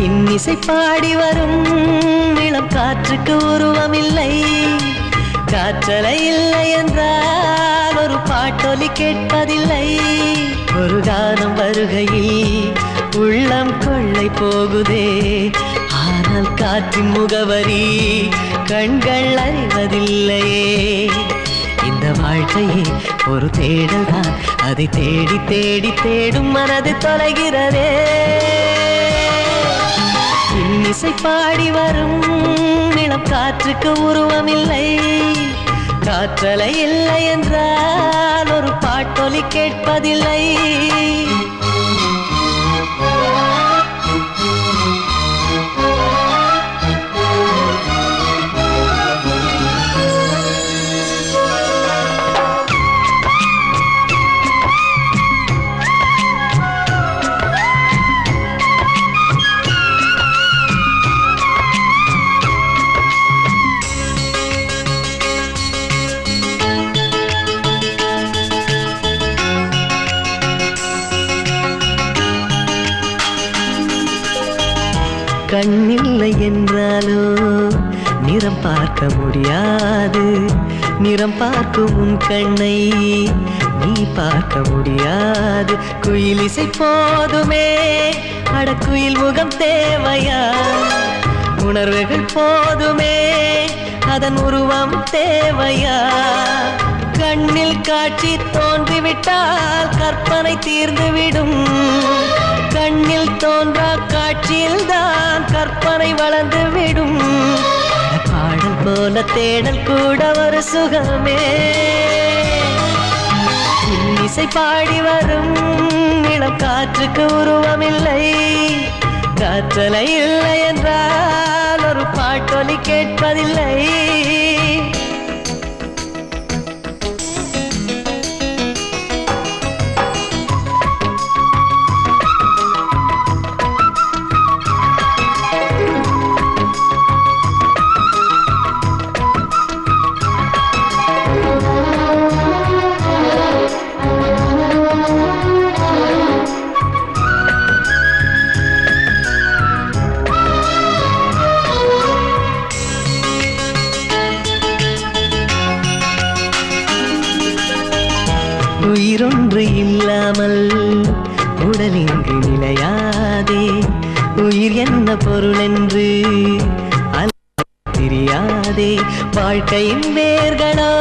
இன்னிசை பாடி வரும் இளம் காற்றுக்கு உருவமில்லை. காற்றலை இல்லை என்றால் ஒரு பாட்டொலி கேட்பதில்லை. ஒரு கானம் வருகையில் உள்ளம் கொள்ளை போகுதே, ஆனால் காற்றின் முகவரி கண்கள் அறிவதில்லையே. இந்த வாழ்க்கையே ஒரு தேடல் தான், அதை தேடி தேடி தேடும் மனது தொலைகிறதே. இன்னிசை பாடி வரும் இளம் காற்றுக்கு உருவமில்லை. காற்றலை இல்லை என்றால் ஒரு பாட்டொலி கேட்பதில்லை. கண்ணில்லை என்றாலோ நிறம் பார்க்க முடியாது. நிறம் பார்க்கும் உன் கண்ணை நீ பார்க்க முடியாது. குயில் இசை போதுமே, அடக்குயில் முகம் தேவையா? உணர்வுகள் போதுமே, அதன் உருவம் தேவையா? கண்ணில் காட்சி தோன்றிவிட்டால் கற்பனை தீர்ந்துவிடும். கண்ணில் தோன்றா காட்சியில் தான் கற்பனை வளர்ந்து விடும். பாடல் போல தேடல் கூட ஒரு சுகமே. இன்னிசை பாடி வரும் இளம் காற்றுக்கு உருவமில்லை. காற்றலை இல்லை என்றால் ஒரு பாட்டொலி கேட்பதில்லை. உயிரொன்று இல்லாமல் உடல் இங்கு நிலையாதே. உயிர் என்ன பொருள் என்று தெரியாதே. வாழ்க்கையின் வேர்களோ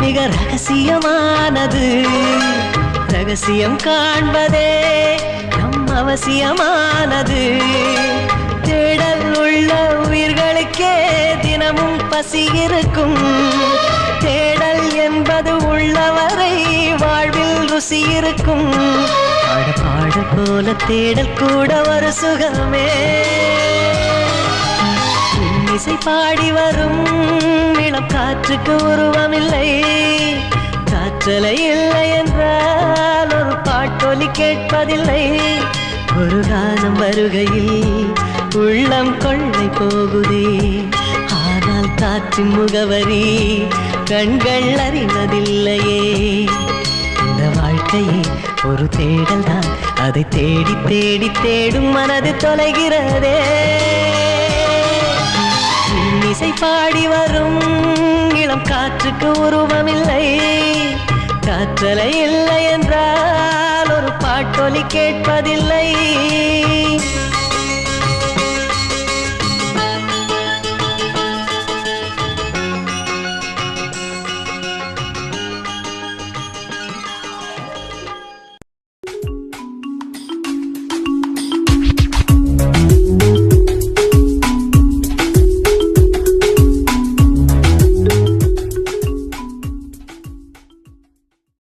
மிக ரகசியமானது. ரகசியம் காண்பதே நம் அவசியமானது. தேடல் உள்ள உயிர்களுக்கே தினமும் பசி இருக்கும். தேடல் என்பது உள்ளவரை வாழ்வில் ருசி இருக்கும். பாடல் போல தேடல் கூட ஒரு சுகமே. இன்னிசை பாடி வரும் இளம் காற்றுக்கு உருவமில்லை. காற்றலை இல்லை என்றால் ஒரு பாட்டொலி கேட்பதில்லை. ஒரு கானம் வருகையில் உள்ளம் கொள்ளை போகுதே, ஆனால் காற்றின் முகவரி கண்கள் அறிவதில்லையே. இந்த வாழ்க்கையே ஒரு தேடல் தான், அதை தேடி தேடி தேடும் மனது தொலைகிறதே. இன்னிசை பாடி வரும் இளம் காற்றுக்கு உருவமில்லை. காற்றலை இல்லை என்றால் ஒரு பாட்டொலி கேட்பதில்லை.